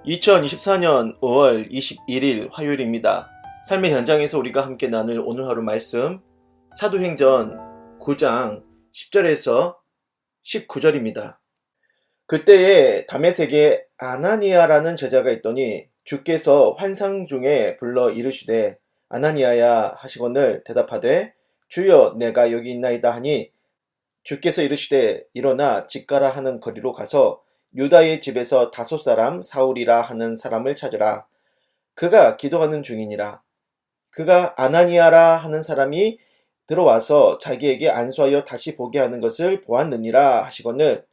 2024년 5월 21일 화요일입니다. 삶의 현장에서 우리가 함께 나눌 오늘 하루 말씀 사도행전 9장 10절에서 19절입니다. 그때에 다메섹에 아나니아라는 제자가 있더니 주께서 환상 중에 불러 이르시되 아나니아야 하시거늘 대답하되 주여 내가 여기 있나이다 하니 주께서 이르시되 일어나 직가라 하는 거리로 가서 유다의 집에서 다소 사람 사울이라 하는 사람을 찾으라. 그가 기도하는 중이니라. 그가 아나니아라 하는 사람이 들어와서 자기에게 안수하여 다시 보게 하는 것을 보았느니라 하시거늘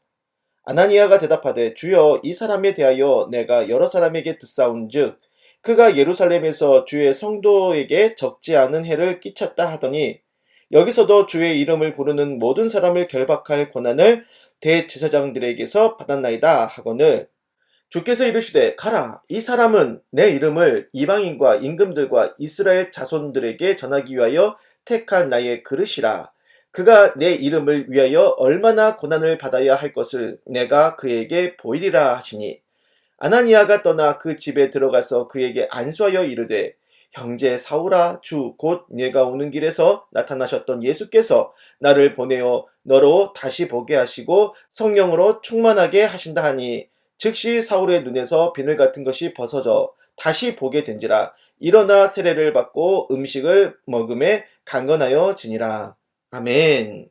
아나니아가 대답하되 주여 이 사람에 대하여 내가 여러 사람에게 듣사온즉 그가 예루살렘에서 주의 성도에게 적지 않은 해를 끼쳤다 하더니 여기서도 주의 이름을 부르는 모든 사람을 결박할 권한을 대제사장들에게서 받았나이다 하거늘 주께서 이르시되 가라 이 사람은 내 이름을 이방인과 임금들과 이스라엘 자손들에게 전하기 위하여 택한 나의 그릇이라. 그가 내 이름을 위하여 얼마나 고난을 받아야 할 것을 내가 그에게 보이리라 하시니 아나니아가 떠나 그 집에 들어가서 그에게 안수하여 이르되 형제 사울아 주 곧 네가 오는 길에서 나타나셨던 예수께서 나를 보내어 너로 다시 보게 하시고 성령으로 충만하게 하신다 하니 즉시 사울의 눈에서 비늘 같은 것이 벗어져 다시 보게 된지라. 일어나 세례를 받고 음식을 먹음에 강건하여 지니라. 아멘.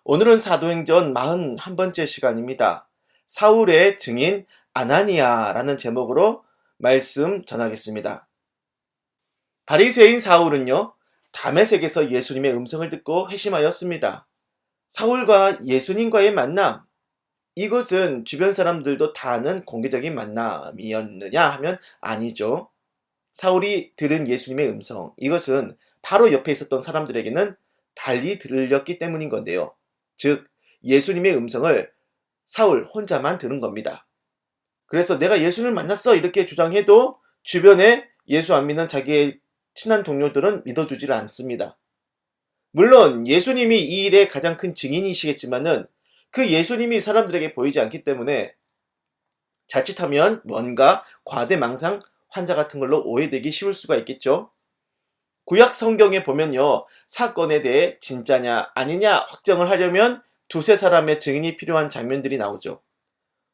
오늘은 사도행전 41번째 시간입니다. 사울의 증인 아나니아라는 제목으로 말씀 전하겠습니다. 바리새인 사울은요, 다메섹에서 예수님의 음성을 듣고 회심하였습니다. 사울과 예수님과의 만남, 이것은 주변 사람들도 다 아는 공개적인 만남이었느냐 하면 아니죠. 사울이 들은 예수님의 음성, 이것은 바로 옆에 있었던 사람들에게는 달리 들렸기 때문인 건데요. 즉, 예수님의 음성을 사울 혼자만 들은 겁니다. 그래서 내가 예수님을 만났어 이렇게 주장해도 주변에 예수 안 믿는 자기의 친한 동료들은 믿어주질 않습니다. 물론 예수님이 이 일의 가장 큰 증인이시겠지만은 그 예수님이 사람들에게 보이지 않기 때문에 자칫하면 뭔가 과대망상 환자 같은 걸로 오해되기 쉬울 수가 있겠죠. 구약 성경에 보면요, 사건에 대해 진짜냐 아니냐 확정을 하려면 두세 사람의 증인이 필요한 장면들이 나오죠.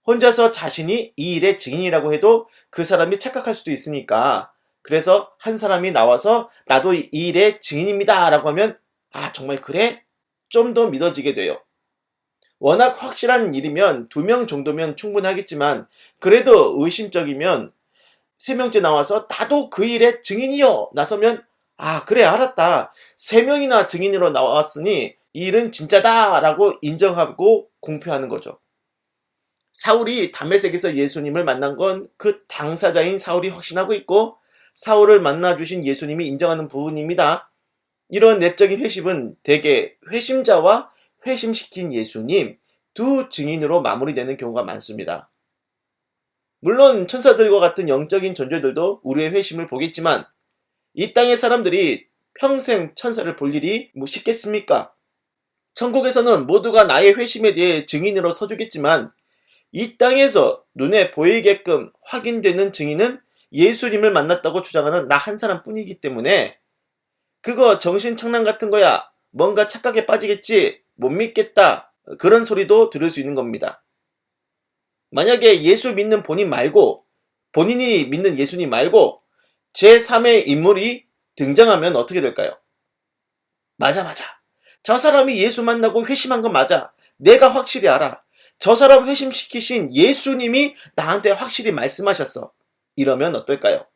혼자서 자신이 이 일의 증인이라고 해도 그 사람이 착각할 수도 있으니까 그래서 한 사람이 나와서 나도 이 일의 증인입니다 라고 하면 아 정말 그래? 좀 더 믿어지게 돼요. 워낙 확실한 일이면 2명 정도면 충분하겠지만 그래도 의심적이면 3명째 나와서 나도 그 일의 증인이요 나서면 아 그래 알았다 3명이나 증인으로 나왔으니 이 일은 진짜다 라고 인정하고 공표하는 거죠. 사울이 다메섹에서 예수님을 만난 건 그 당사자인 사울이 확신하고 있고 사울을 만나주신 예수님이 인정하는 부분입니다. 이런 내적인 회심은 대개 회심자와 회심시킨 예수님 두 증인으로 마무리되는 경우가 많습니다. 물론 천사들과 같은 영적인 존재들도 우리의 회심을 보겠지만 이 땅의 사람들이 평생 천사를 볼 일이 쉽겠습니까? 천국에서는 모두가 나의 회심에 대해 증인으로 서주겠지만 이 땅에서 눈에 보이게끔 확인되는 증인은 예수님을 만났다고 주장하는 나 한 사람뿐이기 때문에 그거 정신착란 같은 거야 뭔가 착각에 빠지겠지 못 믿겠다 그런 소리도 들을 수 있는 겁니다. 만약에 예수 믿는 본인 말고 본인이 믿는 예수님 말고 제3의 인물이 등장하면 어떻게 될까요? 맞아 저 사람이 예수 만나고 회심한 건 맞아 내가 확실히 알아 저 사람 회심시키신 예수님이 나한테 확실히 말씀하셨어 이러면 어떨까요?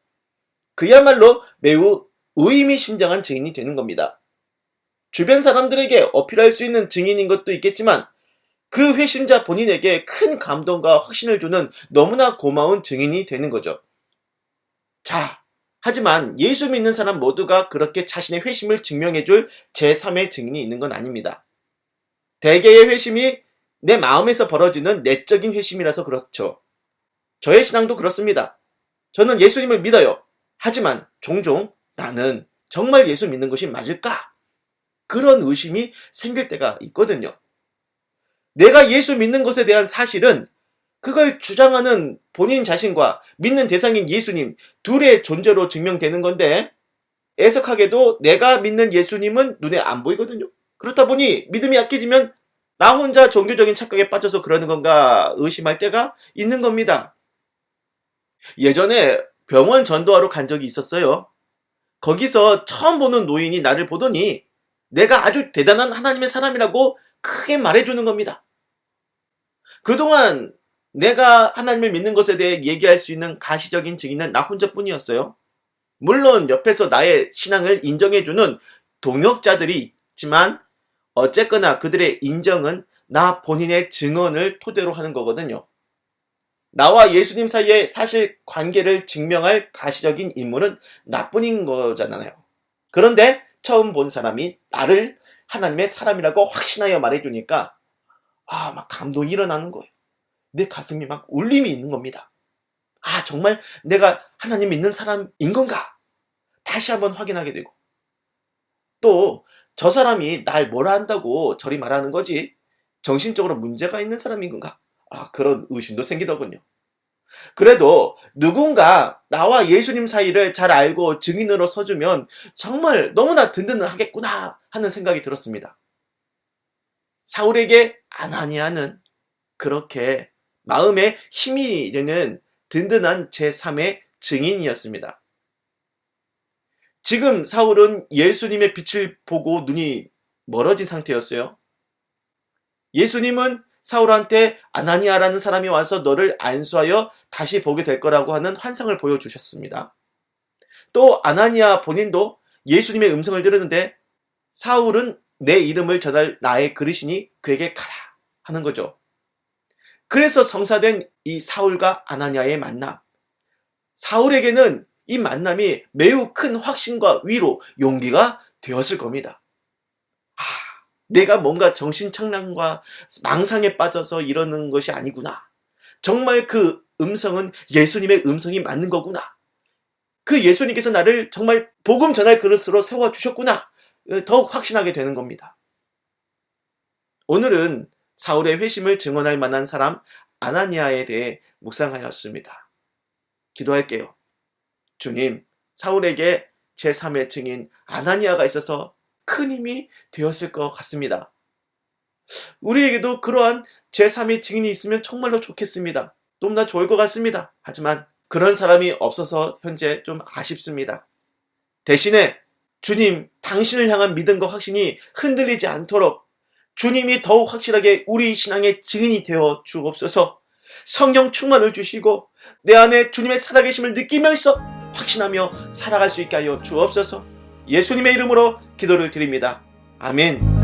그야말로 매우 의미심장한 증인이 되는 겁니다. 주변 사람들에게 어필할 수 있는 증인인 것도 있겠지만 그 회심자 본인에게 큰 감동과 확신을 주는 너무나 고마운 증인이 되는 거죠. 자, 하지만 예수 믿는 사람 모두가 그렇게 자신의 회심을 증명해줄 제3의 증인이 있는 건 아닙니다. 대개의 회심이 내 마음에서 벌어지는 내적인 회심이라서 그렇죠. 저의 신앙도 그렇습니다. 저는 예수님을 믿어요. 하지만 종종 나는 정말 예수 믿는 것이 맞을까? 그런 의심이 생길 때가 있거든요. 내가 예수 믿는 것에 대한 사실은 그걸 주장하는 본인 자신과 믿는 대상인 예수님 둘의 존재로 증명되는 건데, 애석하게도 내가 믿는 예수님은 눈에 안 보이거든요. 그렇다 보니 믿음이 약해지면 나 혼자 종교적인 착각에 빠져서 그러는 건가 의심할 때가 있는 겁니다. 예전에 병원 전도하러 간 적이 있었어요. 거기서 처음 보는 노인이 나를 보더니 내가 아주 대단한 하나님의 사람이라고 크게 말해주는 겁니다. 그동안 내가 하나님을 믿는 것에 대해 얘기할 수 있는 가시적인 증인은 나 혼자뿐이었어요. 물론 옆에서 나의 신앙을 인정해주는 동역자들이 있지만 어쨌거나 그들의 인정은 나 본인의 증언을 토대로 하는 거거든요. 나와 예수님 사이의 사실 관계를 증명할 가시적인 인물은 나뿐인 거잖아요. 그런데 처음 본 사람이 나를 하나님의 사람이라고 확신하여 말해주니까 막 감동이 일어나는 거예요. 내 가슴이 막 울림이 있는 겁니다. 정말 내가 하나님 믿는 사람인 건가? 다시 한번 확인하게 되고, 또 저 사람이 날 뭐라 한다고 저리 말하는 거지? 정신적으로 문제가 있는 사람인 건가? 그런 의심도 생기더군요. 그래도 누군가 나와 예수님 사이를 잘 알고 증인으로 서주면 정말 너무나 든든하겠구나 하는 생각이 들었습니다. 사울에게 아나니아는 그렇게 마음에 힘이 되는 든든한 제3의 증인이었습니다. 지금 사울은 예수님의 빛을 보고 눈이 멀어진 상태였어요. 예수님은 사울한테 아나니아라는 사람이 와서 너를 안수하여 다시 보게 될 거라고 하는 환상을 보여주셨습니다. 또 아나니아 본인도 예수님의 음성을 들었는데 사울은 내 이름을 전할 나의 그릇이니 그에게 가라 하는 거죠. 그래서 성사된 이 사울과 아나니아의 만남. 사울에게는 이 만남이 매우 큰 확신과 위로, 용기가 되었을 겁니다. 내가 뭔가 정신착란과 망상에 빠져서 이러는 것이 아니구나. 정말 그 음성은 예수님의 음성이 맞는 거구나. 그 예수님께서 나를 정말 복음 전할 그릇으로 세워주셨구나. 더욱 확신하게 되는 겁니다. 오늘은 사울의 회심을 증언할 만한 사람 아나니아에 대해 묵상하였습니다. 기도할게요. 주님, 사울에게 제3의 증인 아나니아가 있어서 큰 힘이 되었을 것 같습니다. 우리에게도 그러한 제3의 증인이 있으면 정말로 좋겠습니다. 너무나 좋을 것 같습니다. 하지만 그런 사람이 없어서 현재 좀 아쉽습니다. 대신에 주님, 당신을 향한 믿음과 확신이 흔들리지 않도록 주님이 더욱 확실하게 우리 신앙의 증인이 되어 주옵소서. 성령 충만을 주시고 내 안에 주님의 살아계심을 느끼면서 확신하며 살아갈 수 있게 하여 주옵소서. 예수님의 이름으로 기도를 드립니다. 아멘.